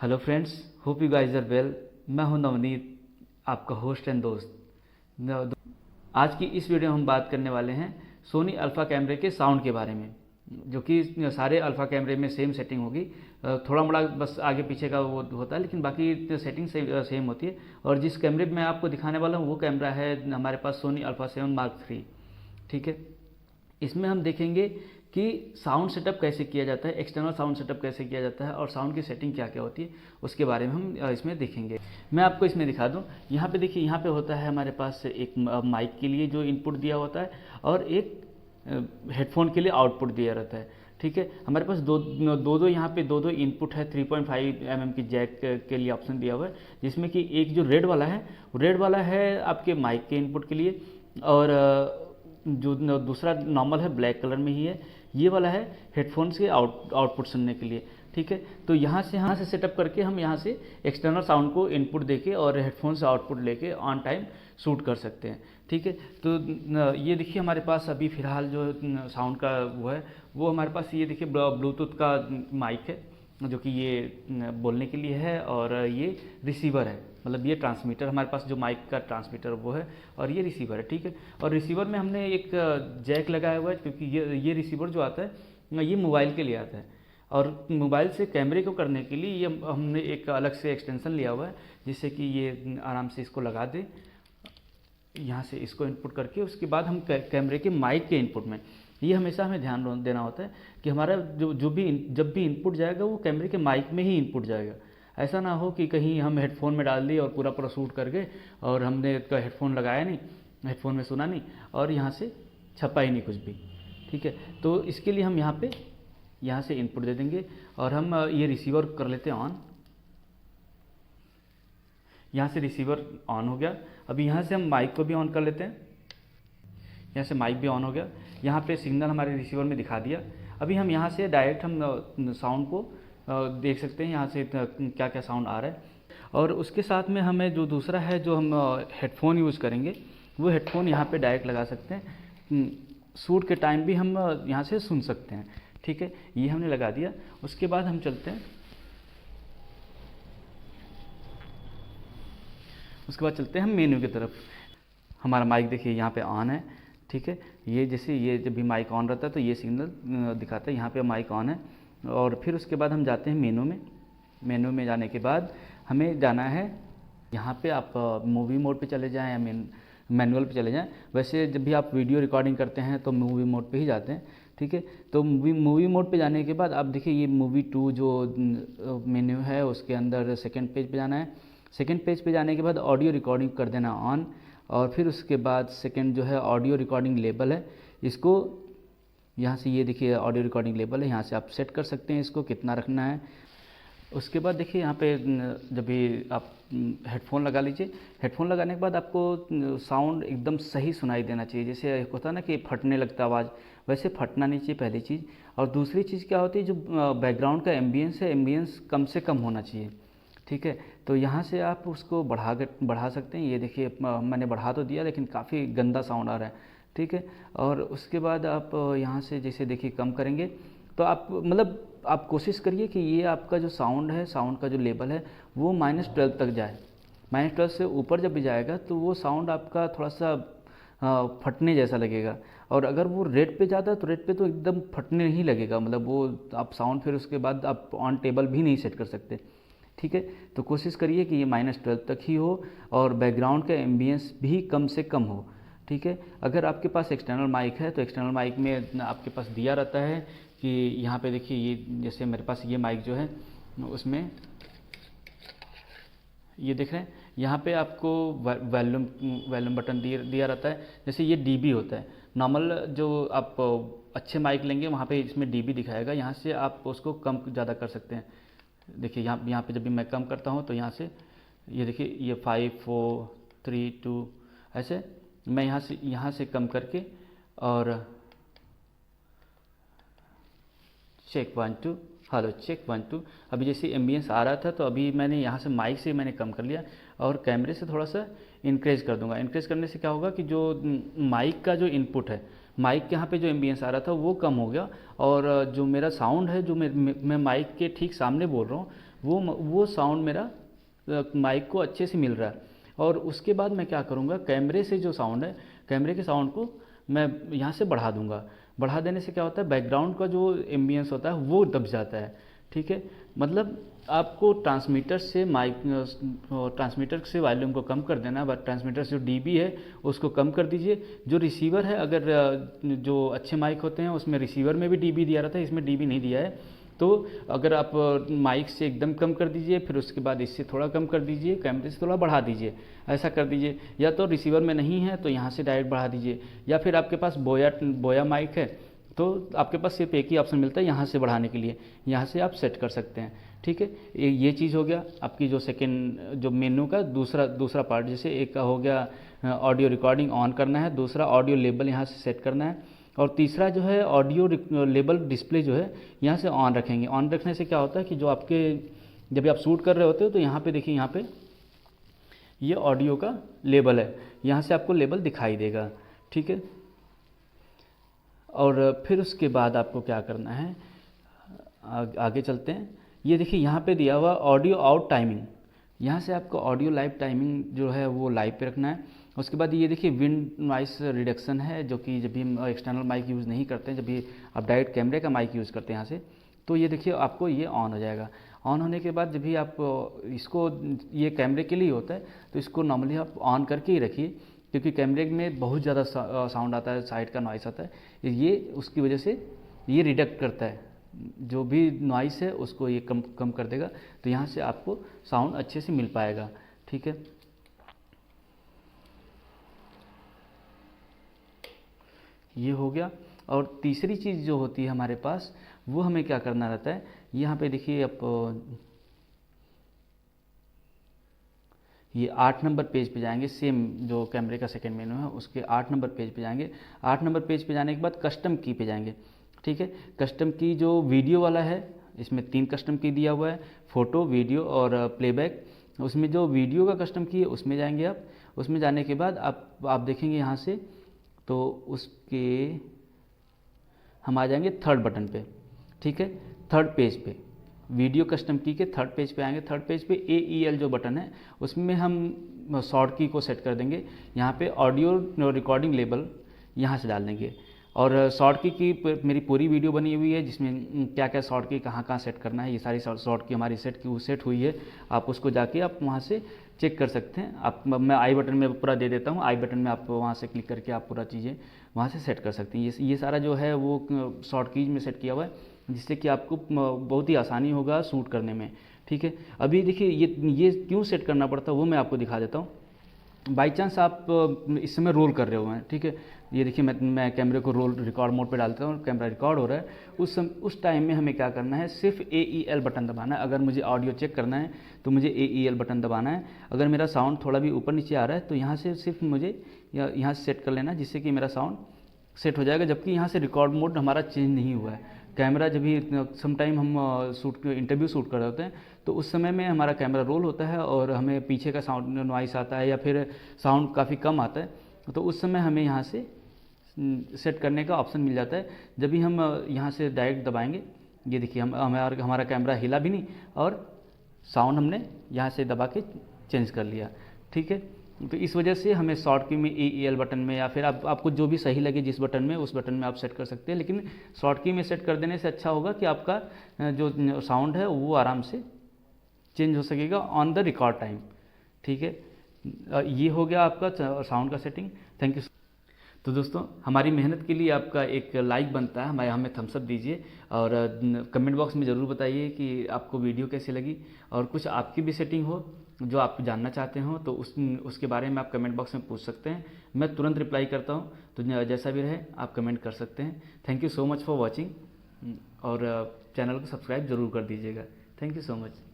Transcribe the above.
Hello friends, hope you guys are well. मैं हूं नवनीत, आपका होस्ट एंड दोस्त। आज की इस वीडियो में हम बात करने वाले हैं सोनी अल्फ़ा कैमरे के साउंड के बारे में, जो कि सारे अल्फ़ा कैमरे में सेम सेटिंग होगी। थोड़ा मोड़ा बस आगे पीछे का वो होता है, लेकिन बाकी सेटिंग सेम होती है। और जिस कैमरे में मैं आपको दिखाने वाला हूँ वो कैमरा है हमारे पास सोनी अल्फ़ा 7 मार्क 3। ठीक है, इसमें हम देखेंगे कि साउंड सेटअप कैसे किया जाता है, एक्सटर्नल साउंड सेटअप कैसे किया जाता है और साउंड की सेटिंग क्या क्या होती है, उसके बारे में हम इसमें देखेंगे। मैं आपको इसमें दिखा दूं। यहाँ पे देखिए, यहाँ पे होता है हमारे पास एक माइक के लिए जो इनपुट दिया होता है और एक हेडफोन के लिए आउटपुट दिया रहता है। ठीक है, हमारे पास दो यहाँ पे दो इनपुट है। 3.5 mm की जैक के लिए ऑप्शन दिया हुआ है, जिसमें कि एक जो रेड वाला है, रेड वाला है आपके माइक के इनपुट के लिए, और जो दूसरा नॉर्मल है ब्लैक कलर में ही है, ये वाला है हेडफोन्स के आउटपुट सुनने के लिए। ठीक है, तो यहाँ से सेटअप करके हम यहाँ से एक्सटर्नल साउंड को इनपुट देके और हेडफोन से आउटपुट लेके ऑन टाइम शूट कर सकते हैं। ठीक है, तो ये देखिए हमारे पास अभी फ़िलहाल जो साउंड का वो है, वो हमारे पास ये देखिए ब्लूटूथ का माइक है, जो कि ये बोलने के लिए है, और ये रिसीवर है, मतलब ये ट्रांसमीटर हमारे पास जो माइक का ट्रांसमीटर वो है, और ये रिसीवर है। ठीक है, और रिसीवर में हमने एक जैक लगाया हुआ है, क्योंकि ये रिसीवर जो आता है ये मोबाइल के लिए आता है, और मोबाइल से कैमरे को करने के लिए ये हमने एक अलग से एक्सटेंशन लिया हुआ है, जिससे कि ये आराम से इसको लगा दे, यहाँ से इसको इनपुट करके उसके बाद हम कैमरे के माइक के इनपुट में, ये हमेशा हमें ध्यान देना होता है कि हमारा जब भी इनपुट जाएगा वो कैमरे के माइक में ही इनपुट जाएगा। ऐसा ना हो कि कहीं हम हेडफोन में डाल दिए और पूरा पूरा शूट कर गए और हमने हेडफोन लगाया नहीं, हेडफोन में सुना नहीं और यहाँ से छपा ही नहीं कुछ भी। ठीक है, तो इसके लिए हम यहाँ से इनपुट दे देंगे और हम ये रिसीवर कर लेते हैं ऑन। यहाँ से रिसीवर ऑन हो गया। अभी यहाँ से हम माइक को भी ऑन कर लेते हैं। यहाँ से माइक भी ऑन हो गया, यहाँ पे सिग्नल हमारे रिसीवर में दिखा दिया। अभी हम यहाँ से डायरेक्ट हम साउंड को देख सकते हैं, यहाँ से क्या क्या साउंड आ रहा है। और उसके साथ में हमें जो दूसरा है, जो हम हेडफोन यूज़ करेंगे, वो हेडफोन यहाँ पे डायरेक्ट लगा सकते हैं। शूट के टाइम भी हम यहाँ से सुन सकते हैं। ठीक है, ये हमने लगा दिया। उसके बाद हम चलते हैं, उसके बाद चलते हैं हम मेन्यू की तरफ। हमारा माइक देखिए यहाँ पे ऑन है। ठीक है, ये जैसे ये जब भी माइक ऑन रहता है तो ये सिग्नल दिखाता है, यहाँ पे माइक ऑन है। और फिर उसके बाद हम जाते हैं मेनू में। मेनू में जाने के बाद हमें जाना है, यहाँ पे आप मूवी मोड पे चले जाएं या मैनुअल पे चले जाएं। वैसे जब भी आप वीडियो रिकॉर्डिंग करते हैं तो मूवी मोड पे ही जाते हैं। ठीक है, तो मूवी मोड पे जाने के बाद आप देखिए ये मूवी 2 जो मेन्यू है उसके अंदर सेकेंड पेज पे जाना है। सेकेंड पेज पे जाने के बाद ऑडियो रिकॉर्डिंग कर देना ऑन, और फिर उसके बाद सेकंड जो है ऑडियो रिकॉर्डिंग लेबल है, इसको यहाँ से ये देखिए ऑडियो रिकॉर्डिंग लेबल है, यहाँ से आप सेट कर सकते हैं इसको कितना रखना है। उसके बाद देखिए यहाँ पे जब भी आप हेडफोन लगा लीजिए, हेडफोन लगाने के बाद आपको साउंड एकदम सही सुनाई देना चाहिए। जैसे होता है ना कि फटने लगता आवाज़, वैसे फटना नहीं चाहिए, पहली चीज़। और दूसरी चीज़ क्या होती है, जो बैकग्राउंड का एम्बियंस है, एम्बियंस कम से कम होना चाहिए। ठीक है, तो यहाँ से आप उसको बढ़ा सकते हैं। ये देखिए मैंने बढ़ा तो दिया, लेकिन काफ़ी गंदा साउंड आ रहा है। ठीक है, और उसके बाद आप यहाँ से जैसे देखिए कम करेंगे तो आप मतलब आप कोशिश करिए कि ये आपका जो साउंड है, साउंड का जो लेवल है वो -12 तक जाए। -12 से ऊपर जब भी जाएगा तो वो साउंड आपका थोड़ा सा फटने जैसा लगेगा, और अगर वो रेड पे जाता है तो रेड पे तो एकदम फटने नहीं लगेगा, मतलब वो आप साउंड फिर उसके बाद आप ऑन टेबल भी नहीं सेट कर सकते। ठीक है, तो कोशिश करिए कि ये -12 तक ही हो और बैकग्राउंड का एम्बियंस भी कम से कम हो। ठीक है, अगर आपके पास एक्सटर्नल माइक है तो एक्सटर्नल माइक में आपके पास दिया रहता है कि यहाँ पे देखिए, ये जैसे मेरे पास ये माइक जो है उसमें ये देख रहे हैं, यहाँ पे आपको वॉल्यूम बटन दिया रहता है। जैसे ये डीबी होता है, नॉर्मल जो आप अच्छे माइक लेंगे वहाँ पे इसमें डीबी दिखाएगा, यहाँ से आप उसको कम ज़्यादा कर सकते हैं। देखिए यहाँ पे जब भी मैं कम करता हूँ तो यहाँ से ये देखिए ये 5 4 3 2 ऐसे मैं यहाँ से कम करके, और चेक 1 2, हेलो चेक 1 2। अभी जैसे एम्बियंस आ रहा था तो अभी मैंने यहाँ से माइक से मैंने कम कर लिया, और कैमरे से थोड़ा सा इंक्रीज कर दूंगा। इंक्रीज करने से क्या होगा कि जो माइक का जो इनपुट है, माइक के यहाँ पे जो एम्बियंस आ रहा था वो कम हो गया, और जो मेरा साउंड है, जो मैं माइक के ठीक सामने बोल रहा हूँ, वो साउंड मेरा माइक को अच्छे से मिल रहा है। और उसके बाद मैं क्या करूँगा, कैमरे से जो साउंड है, कैमरे के साउंड को मैं यहाँ से बढ़ा दूँगा। बढ़ा देने से क्या होता है, बैकग्राउंड का जो एम्बियंस होता है वो दब जाता है। ठीक है, मतलब आपको ट्रांसमीटर से वॉल्यूम को कम कर देना, बट ट्रांसमीटर से जो डीबी है उसको कम कर दीजिए। जो रिसीवर है, अगर जो अच्छे माइक होते हैं उसमें रिसीवर में भी डीबी दिया रहता है, इसमें डीबी नहीं दिया है। तो अगर आप माइक से एकदम कम कर दीजिए, फिर उसके बाद इससे थोड़ा कम कर दीजिए, कैमरे से थोड़ा बढ़ा दीजिए, ऐसा कर दीजिए। या तो रिसीवर में नहीं है तो यहाँ से डायरेक्ट बढ़ा दीजिए, या फिर आपके पास बोया माइक है तो आपके पास सिर्फ एक ही ऑप्शन मिलता है यहाँ से बढ़ाने के लिए, यहाँ से आप सेट कर सकते हैं। ठीक है, ये चीज़ हो गया आपकी जो सेकेंड जो मेनू का दूसरा पार्ट। जैसे एक हो गया ऑडियो रिकॉर्डिंग ऑन करना है, दूसरा ऑडियो लेबल यहाँ से सेट करना है, और तीसरा जो है ऑडियो लेबल डिस्प्ले जो है यहाँ से ऑन रखेंगे। ऑन रखने से क्या होता है कि जो आपके जब भी आप शूट कर रहे होते हो तो यहाँ पे देखिए, यहाँ पे ये ऑडियो का लेबल है, यहाँ से आपको लेबल दिखाई देगा। ठीक है, और फिर उसके बाद आपको क्या करना है, आगे चलते हैं। ये देखिए यहाँ पे दिया हुआ ऑडियो आउट टाइमिंग, यहाँ से आपको ऑडियो लाइव टाइमिंग जो है वो लाइव पे रखना है। उसके बाद ये देखिए विंड नॉइस रिडक्शन है, जो कि जब भी हम एक्सटर्नल माइक यूज़ नहीं करते हैं, जब भी आप डायरेक्ट कैमरे का माइक यूज़ करते हैं यहाँ से, तो ये देखिए आपको ये ऑन हो जाएगा। ऑन होने के बाद जब भी आप इसको, ये कैमरे के लिए होता है तो इसको नॉर्मली आप ऑन करके ही रखिए, क्योंकि कैमरे में बहुत ज़्यादा साउंड आता है, साइड का नॉइस आता है, ये उसकी वजह से ये रिडक्ट करता है, जो भी नॉइस है उसको ये कम कर देगा। तो यहाँ से आपको साउंड अच्छे से मिल पाएगा। ठीक है, ये हो गया। और तीसरी चीज़ जो होती है हमारे पास, वो हमें क्या करना रहता है, यहाँ पे देखिए आप ये 8 नंबर पेज पे जाएंगे, सेम जो कैमरे का सेकंड मेनू है उसके 8 नंबर पेज पे जाएंगे। 8 नंबर पेज पे जाने के बाद कस्टम की पे जाएंगे। ठीक है, कस्टम की जो वीडियो वाला है, इसमें 3 कस्टम की दिया हुआ है, फ़ोटो, वीडियो और प्लेबैक। उसमें जो वीडियो का कस्टम की है उसमें जाएंगे आप। उसमें जाने के बाद आप देखेंगे यहाँ से, तो उसके हम आ जाएंगे थर्ड बटन पे। ठीक है, थर्ड पेज पे, वीडियो कस्टम की के थर्ड पेज पे आएंगे। थर्ड पेज पे AEL जो बटन है उसमें हम शॉर्ट की को सेट कर देंगे। यहाँ पे ऑडियो रिकॉर्डिंग लेबल यहाँ से डाल देंगे, और शॉर्ट की मेरी पूरी वीडियो बनी हुई है, जिसमें क्या क्या शॉर्ट की कहाँ सेट करना है, ये सारी शॉर्ट की हमारी सेट हुई है। आप उसको जाके आप वहाँ से चेक कर सकते हैं। आप, मैं आई बटन में पूरा दे देता हूँ, आई बटन में आप वहाँ से क्लिक करके आप पूरा चीज़ें वहाँ से सेट कर सकते हैं। ये सारा जो है वो शॉर्ट कीज में सेट किया हुआ है, जिससे कि आपको बहुत ही आसानी होगा शूट करने में। ठीक है, अभी देखिए ये क्यों सेट करना पड़ता है वो मैं आपको दिखा देता हूँ। बाई चांस आप इस समय रोल कर रहे हो हैं, ठीक है, ये देखिए मैं कैमरे को रोल रिकॉर्ड मोड पे डालता हूँ, कैमरा रिकॉर्ड हो रहा है। उस टाइम में हमें क्या करना है, सिर्फ AEL बटन दबाना है। अगर मुझे ऑडियो चेक करना है तो मुझे AEL बटन दबाना है। अगर मेरा साउंड थोड़ा भी ऊपर नीचे आ रहा है तो यहाँ से सिर्फ मुझे यहाँ से सेट कर लेना, जिससे कि मेरा साउंड सेट हो जाएगा। जबकि यहाँ से रिकॉर्ड मोड हमारा चेंज नहीं हुआ है। कैमरा जब भी समटाइम हम इंटरव्यू शूट कर रहे होते हैं तो उस समय में हमारा कैमरा रोल होता है और हमें पीछे का साउंड नॉइस आता है या फिर साउंड काफ़ी कम आता है, तो उस समय हमें यहाँ से सेट करने का ऑप्शन मिल जाता है। जब भी हम यहाँ से डायरेक्ट दबाएंगे, ये देखिए हमारा कैमरा हिला भी नहीं और साउंड हमने यहाँ से दबा के चेंज कर लिया। ठीक है, तो इस वजह से हमें शॉर्ट की में AEL बटन में, या फिर आपको जो भी सही लगे जिस बटन में, उस बटन में आप सेट कर सकते हैं। लेकिन शॉर्ट की में सेट कर देने से अच्छा होगा कि आपका जो साउंड है वो आराम से चेंज हो सकेगा ऑन द रिकॉर्ड टाइम। ठीक है, ये हो गया आपका साउंड का सेटिंग। Thank you. तो दोस्तों, हमारी मेहनत के लिए आपका एक लाइक बनता है, हमें थम्स अप दीजिए, और कमेंट बॉक्स में ज़रूर बताइए कि आपको वीडियो कैसी लगी, और कुछ आपकी भी सेटिंग हो जो आप जानना चाहते हो तो उसके बारे में आप कमेंट बॉक्स में पूछ सकते हैं। मैं तुरंत रिप्लाई करता हूँ, तो जैसा भी रहे आप कमेंट कर सकते हैं। Thank you so much for watching, और चैनल को सब्सक्राइब ज़रूर कर दीजिएगा। Thank you so much.